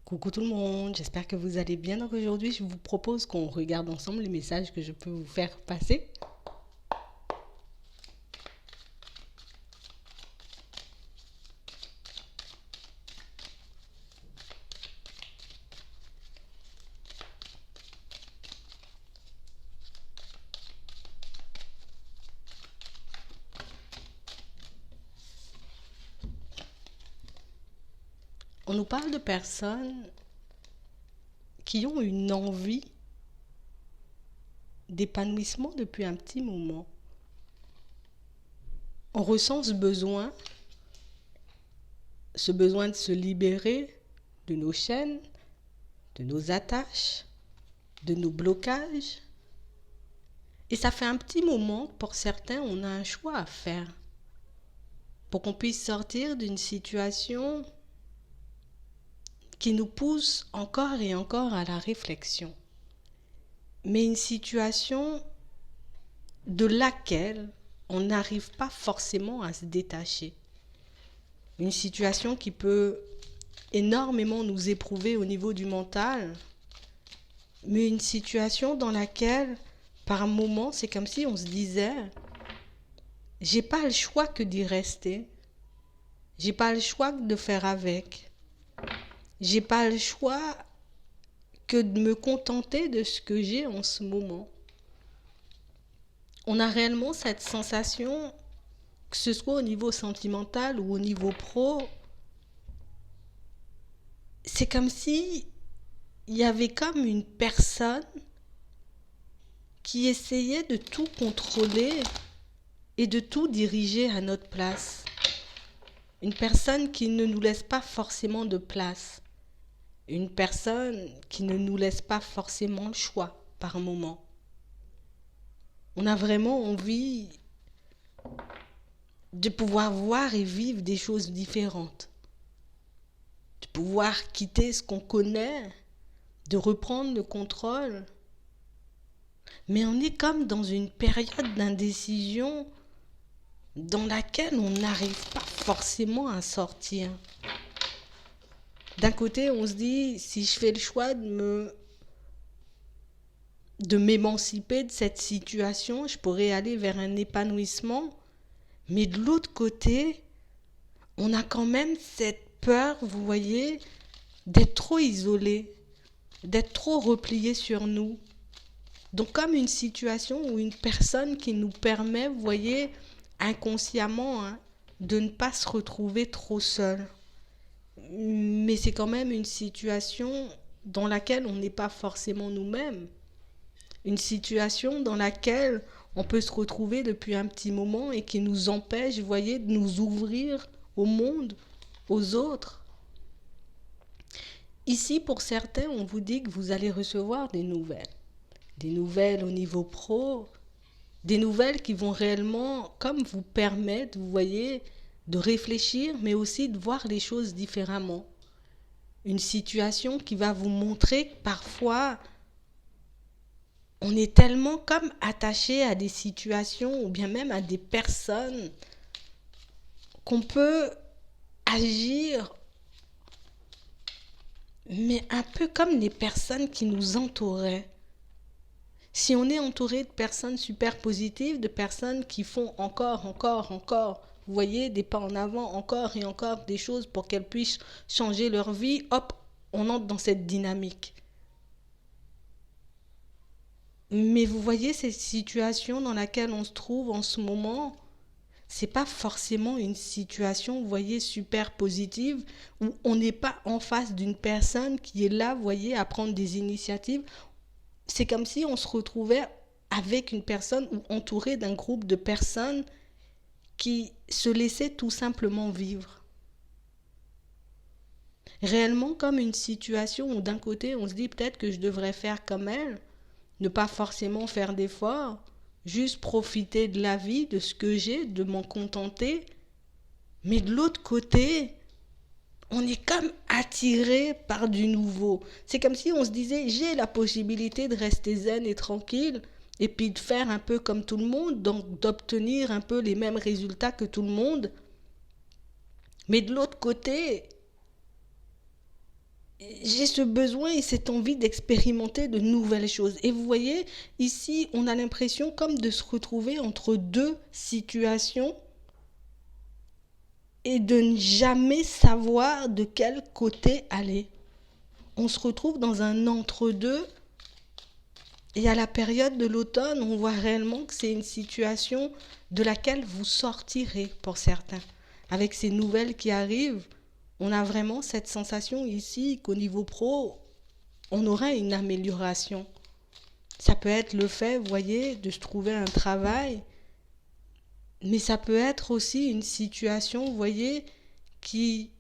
Coucou tout le monde, j'espère que vous allez bien. Donc aujourd'hui, je vous propose qu'on regarde ensemble les messages que je peux vous faire passer. On nous parle de personnes qui ont une envie d'épanouissement depuis un petit moment. On ressent ce besoin de se libérer de nos chaînes, de nos attaches, de nos blocages. Et ça fait un petit moment que pour certains, on a un choix à faire pour qu'on puisse sortir d'une situation qui nous pousse encore et encore à la réflexion. Mais une situation de laquelle on n'arrive pas forcément à se détacher. Une situation qui peut énormément nous éprouver au niveau du mental, mais une situation dans laquelle, par moments, c'est comme si on se disait « j'ai pas le choix que d'y rester, j'ai pas le choix que de faire avec, j'ai pas le choix que de me contenter de ce que j'ai en ce moment. » On a réellement cette sensation, que ce soit au niveau sentimental ou au niveau pro, c'est comme si il y avait comme une personne qui essayait de tout contrôler et de tout diriger à notre place. Une personne qui ne nous laisse pas forcément de place. Une personne qui ne nous laisse pas forcément le choix par moment. On a vraiment envie de pouvoir voir et vivre des choses différentes. De pouvoir quitter ce qu'on connaît, de reprendre le contrôle. Mais on est comme dans une période d'indécision dans laquelle on n'arrive pas forcément à sortir. D'un côté, on se dit, si je fais le choix de m'émanciper de cette situation, je pourrais aller vers un épanouissement. Mais de l'autre côté, on a quand même cette peur, vous voyez, d'être trop isolé, d'être trop replié sur nous. Donc comme une situation ou une personne qui nous permet, vous voyez, inconsciemment, de ne pas se retrouver trop seul. Mais c'est quand même une situation dans laquelle on n'est pas forcément nous-mêmes. Une situation dans laquelle on peut se retrouver depuis un petit moment et qui nous empêche, vous voyez, de nous ouvrir au monde, aux autres. Ici, pour certains, on vous dit que vous allez recevoir des nouvelles. Des nouvelles au niveau pro, des nouvelles qui vont réellement, comme vous permettre, vous voyez, de réfléchir, mais aussi de voir les choses différemment. Une situation qui va vous montrer que parfois, on est tellement comme attaché à des situations ou bien même à des personnes qu'on peut agir, mais un peu comme les personnes qui nous entouraient. Si on est entouré de personnes super positives, de personnes qui font encore, vous voyez, des pas en avant, encore et encore des choses pour qu'elles puissent changer leur vie, hop, on entre dans cette dynamique. Mais vous voyez, cette situation dans laquelle on se trouve en ce moment, c'est pas forcément une situation, vous voyez, super positive, où on n'est pas en face d'une personne qui est là, vous voyez, à prendre des initiatives. C'est comme si on se retrouvait avec une personne ou entouré d'un groupe de personnes qui se laissaient tout simplement vivre. Réellement comme une situation où d'un côté on se dit peut-être que je devrais faire comme elle, ne pas forcément faire d'efforts, juste profiter de la vie, de ce que j'ai, de m'en contenter. Mais de l'autre côté, on est comme attiré par du nouveau. C'est comme si on se disait, j'ai la possibilité de rester zen et tranquille, et puis de faire un peu comme tout le monde, donc d'obtenir un peu les mêmes résultats que tout le monde. Mais de l'autre côté, j'ai ce besoin et cette envie d'expérimenter de nouvelles choses. Et vous voyez, ici, on a l'impression comme de se retrouver entre deux situations et de ne jamais savoir de quel côté aller. On se retrouve dans un entre-deux et à la période de l'automne, on voit réellement que c'est une situation de laquelle vous sortirez pour certains. Avec ces nouvelles qui arrivent, on a vraiment cette sensation ici qu'au niveau pro, on aura une amélioration. Ça peut être le fait, vous voyez, de se trouver un travail, mais ça peut être aussi une situation, vous voyez, qui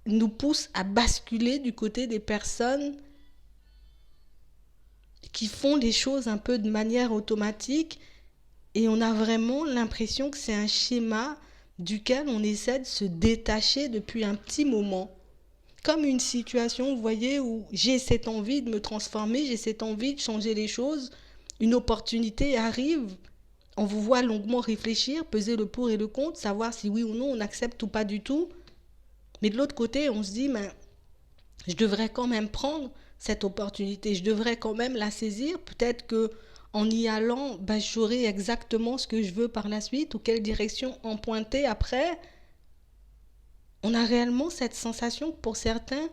nous pousse à basculer du côté des personnes qui font les choses un peu de manière automatique et on a vraiment l'impression que c'est un schéma duquel on essaie de se détacher depuis un petit moment. Comme une situation, vous voyez, où j'ai cette envie de me transformer, j'ai cette envie de changer les choses, une opportunité arrive, on vous voit longuement réfléchir, peser le pour et le contre, savoir si oui ou non on accepte ou pas du tout. Mais de l'autre côté, on se dit, mais je devrais quand même prendre cette opportunité, je devrais quand même la saisir. Peut-être que en y allant, j'aurai exactement ce que je veux par la suite ou quelle direction emprunter après. On a réellement cette sensation que pour certains,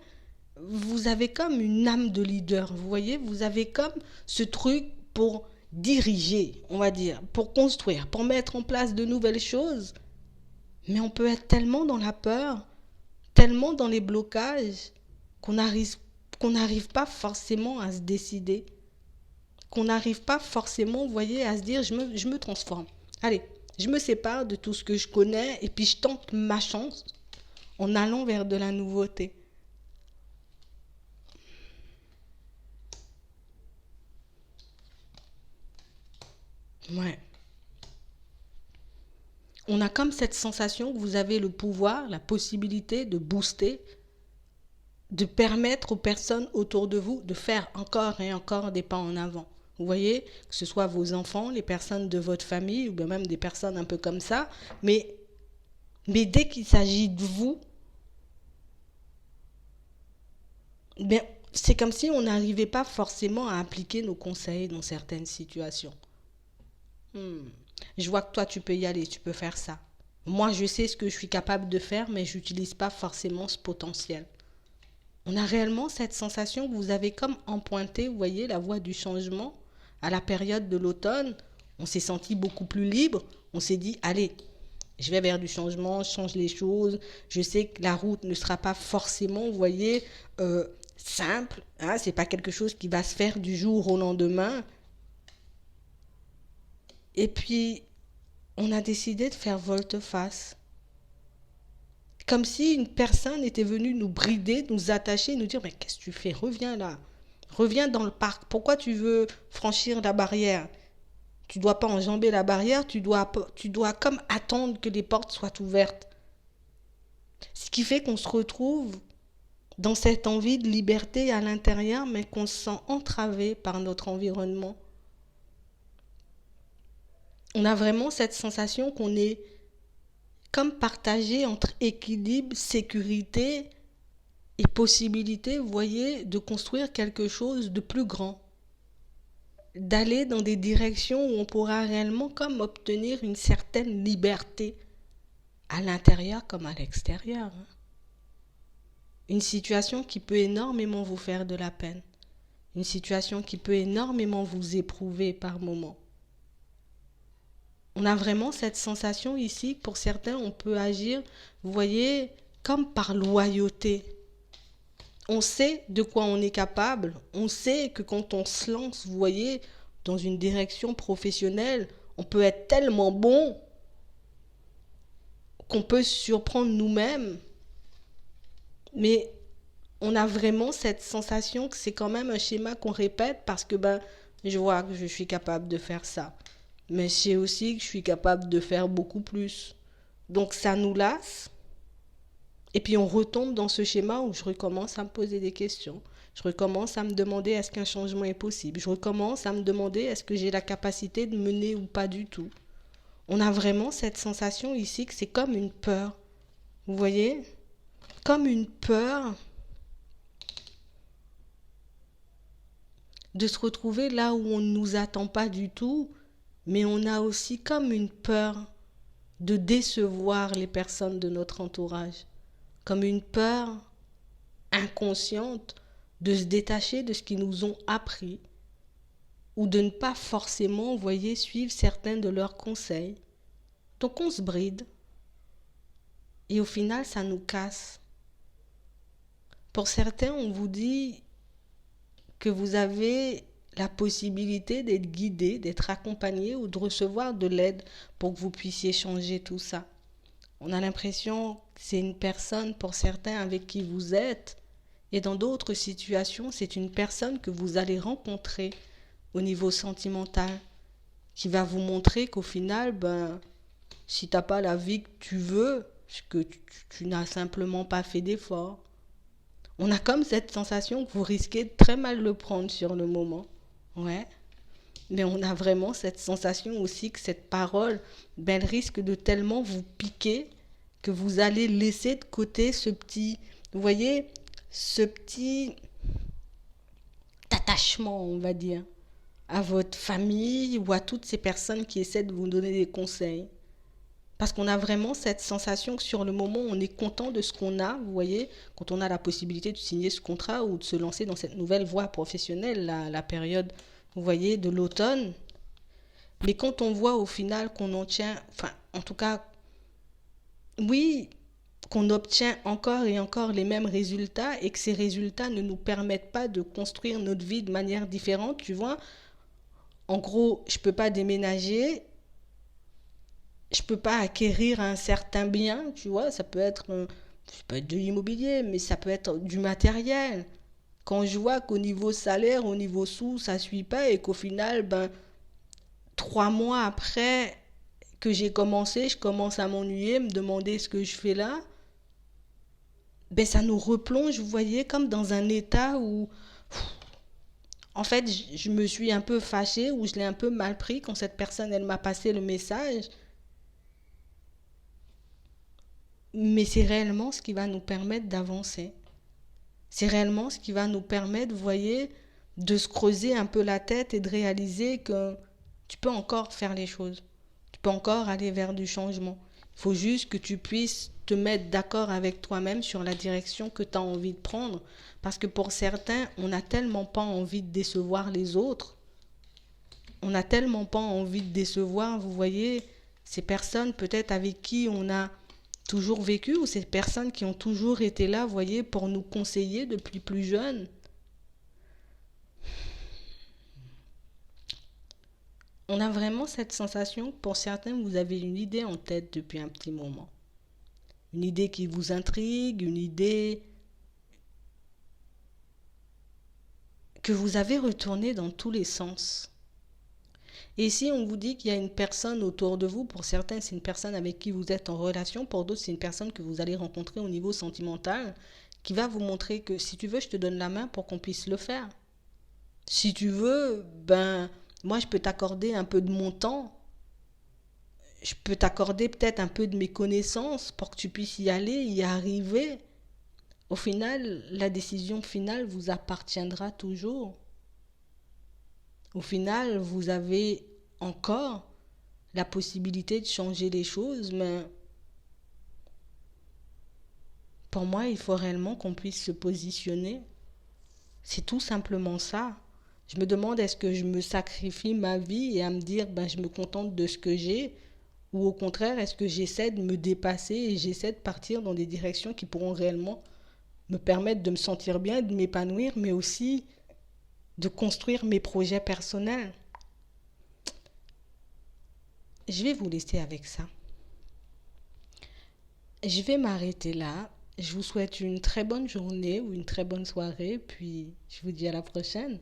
vous avez comme une âme de leader. Vous voyez, vous avez comme ce truc pour diriger, on va dire, pour construire, pour mettre en place de nouvelles choses. Mais on peut être tellement dans la peur, tellement dans les blocages qu'on n'arrive pas forcément à se décider, qu'on n'arrive pas forcément, vous voyez, à se dire je me transforme. Allez, je me sépare de tout ce que je connais et puis je tente ma chance en allant vers de la nouveauté. Ouais. On a comme cette sensation que vous avez le pouvoir, la possibilité de booster, de permettre aux personnes autour de vous de faire encore et encore des pas en avant. Vous voyez, que ce soit vos enfants, les personnes de votre famille, ou bien même des personnes un peu comme ça, mais dès qu'il s'agit de vous, ben, c'est comme si on n'arrivait pas forcément à appliquer nos conseils dans certaines situations. Hmm. Je vois que toi, tu peux y aller, tu peux faire ça. Moi, je sais ce que je suis capable de faire, mais je n'utilise pas forcément ce potentiel. On a réellement cette sensation que vous avez comme emprunté, vous voyez, la voie du changement à la période de l'automne. On s'est senti beaucoup plus libre. On s'est dit, allez, je vais vers du changement, je change les choses. Je sais que la route ne sera pas forcément, vous voyez, simple. Hein, c'est pas quelque chose qui va se faire du jour au lendemain. Et puis, on a décidé de faire volte-face. Comme si une personne était venue nous brider, nous attacher, nous dire, mais qu'est-ce que tu fais? Reviens là. Reviens dans le parc. Pourquoi tu veux franchir la barrière? Tu ne dois pas enjamber la barrière, tu dois comme attendre que les portes soient ouvertes. Ce qui fait qu'on se retrouve dans cette envie de liberté à l'intérieur, mais qu'on se sent entravé par notre environnement. On a vraiment cette sensation qu'on est comme partagé entre équilibre, sécurité et possibilité, vous voyez, de construire quelque chose de plus grand, d'aller dans des directions où on pourra réellement comme obtenir une certaine liberté, à l'intérieur comme à l'extérieur. Une situation qui peut énormément vous faire de la peine, une situation qui peut énormément vous éprouver par moments. On a vraiment cette sensation ici, pour certains, on peut agir, vous voyez, comme par loyauté. On sait de quoi on est capable, on sait que quand on se lance, vous voyez, dans une direction professionnelle, on peut être tellement bon qu'on peut se surprendre nous-mêmes. Mais on a vraiment cette sensation que c'est quand même un schéma qu'on répète parce que je vois que je suis capable de faire ça. Mais je sais aussi que je suis capable de faire beaucoup plus. Donc ça nous lasse. Et puis on retombe dans ce schéma où je recommence à me poser des questions. Je recommence à me demander est-ce qu'un changement est possible. Je recommence à me demander est-ce que j'ai la capacité de mener ou pas du tout. On a vraiment cette sensation ici que c'est comme une peur. Vous voyez? Comme une peur de se retrouver là où on ne nous attend pas du tout, mais on a aussi comme une peur de décevoir les personnes de notre entourage, comme une peur inconsciente de se détacher de ce qu'ils nous ont appris ou de ne pas forcément, vous voyez, suivre certains de leurs conseils. Donc on se bride et au final ça nous casse. Pour certains, on vous dit que vous avez la possibilité d'être guidé, d'être accompagné ou de recevoir de l'aide pour que vous puissiez changer tout ça. On a l'impression que c'est une personne, pour certains, avec qui vous êtes, et dans d'autres situations, c'est une personne que vous allez rencontrer au niveau sentimental, qui va vous montrer qu'au final, si tu n'as pas la vie que tu veux, que tu n'as simplement pas fait d'efforts, on a comme cette sensation que vous risquez de très mal le prendre sur le moment. Ouais. Mais on a vraiment cette sensation aussi que cette parole, elle risque de tellement vous piquer que vous allez laisser de côté ce petit, vous voyez, ce petit attachement, on va dire, à votre famille ou à toutes ces personnes qui essaient de vous donner des conseils. Parce qu'on a vraiment cette sensation que sur le moment, on est content de ce qu'on a, vous voyez, quand on a la possibilité de signer ce contrat ou de se lancer dans cette nouvelle voie professionnelle, la période, vous voyez, de l'automne. Mais quand on voit au final qu'on en tient, enfin, en tout cas, oui, qu'on obtient encore et encore les mêmes résultats et que ces résultats ne nous permettent pas de construire notre vie de manière différente, tu vois. En gros, je ne peux pas déménager, je peux pas acquérir un certain bien, tu vois, ça peut être de l'immobilier, mais ça peut être du matériel. Quand je vois qu'au niveau salaire, au niveau sous, ça suit pas et qu'au final, 3 mois après que j'ai commencé, je commence à m'ennuyer, me demander ce que je fais là, ça nous replonge, vous voyez, comme dans un état où, en fait, je me suis un peu fâchée ou je l'ai un peu mal pris quand cette personne, elle m'a passé le message. Mais c'est réellement ce qui va nous permettre d'avancer. C'est réellement ce qui va nous permettre, vous voyez, de se creuser un peu la tête et de réaliser que tu peux encore faire les choses. Tu peux encore aller vers du changement. Il faut juste que tu puisses te mettre d'accord avec toi-même sur la direction que tu as envie de prendre. Parce que pour certains, on n'a tellement pas envie de décevoir les autres. On n'a tellement pas envie de décevoir, vous voyez, ces personnes peut-être avec qui on a toujours vécu ou ces personnes qui ont toujours été là, vous voyez, pour nous conseiller depuis plus jeune. On a vraiment cette sensation que pour certains, vous avez une idée en tête depuis un petit moment. Une idée qui vous intrigue, une idée que vous avez retournée dans tous les sens. Et si on vous dit qu'il y a une personne autour de vous, pour certains c'est une personne avec qui vous êtes en relation, pour d'autres c'est une personne que vous allez rencontrer au niveau sentimental, qui va vous montrer que si tu veux, je te donne la main pour qu'on puisse le faire. Si tu veux, moi je peux t'accorder un peu de mon temps, je peux t'accorder peut-être un peu de mes connaissances pour que tu puisses y aller, y arriver. Au final, la décision finale vous appartiendra toujours. Au final, vous avez encore la possibilité de changer les choses, mais pour moi, il faut réellement qu'on puisse se positionner. C'est tout simplement ça. Je me demande, est-ce que je me sacrifie ma vie et à me dire, je me contente de ce que j'ai, ou au contraire, est-ce que j'essaie de me dépasser et j'essaie de partir dans des directions qui pourront réellement me permettre de me sentir bien, de m'épanouir, mais aussi de construire mes projets personnels. Je vais vous laisser avec ça. Je vais m'arrêter là. Je vous souhaite une très bonne journée ou une très bonne soirée, puis je vous dis à la prochaine.